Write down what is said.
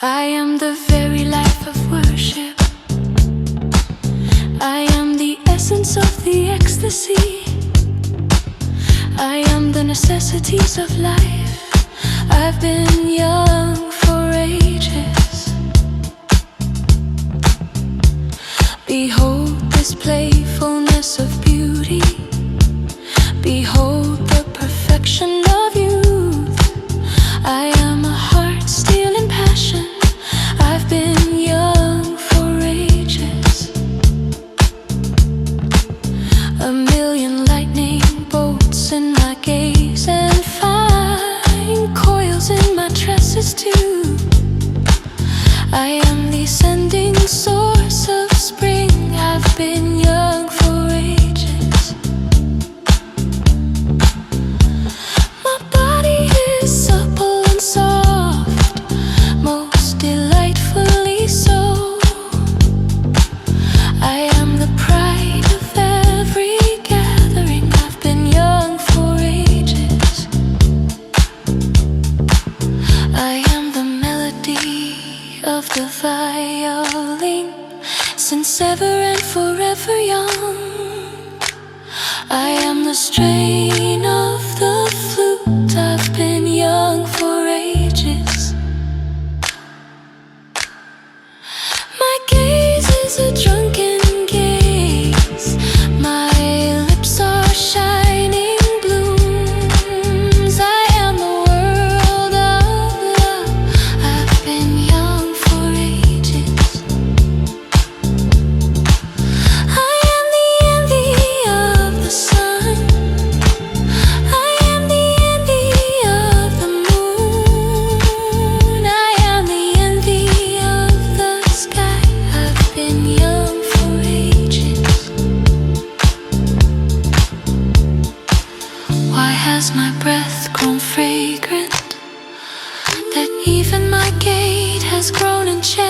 I am the very life of worship. I am the essence of the ecstasy. I am the necessities of life. I've been young for ages. Behold this playfulness of beauty. Behold the perfection of youth. I am a heart stealing passion. I've been young for ages. A million lightning bolts in my gaze, and fine coils in my tresses too. I am the ascending source of spring. I've been young for ages. My body is supple and soft, most delightfully so. I am the pride of every gathering. I've been young for ages. I am the melody of the violin, since ever and forever young. I am the strain of the flute. I've been young for ages. My gaze is a drunken gaze. My lips are shining blooms. I am the world of love. I've been young for ages. I am the envy of the sun. I am the envy of the moon. I am the envy of the sky. I've been young for ages. Why has my breath grown fragrant, that even my gait has grown and changed?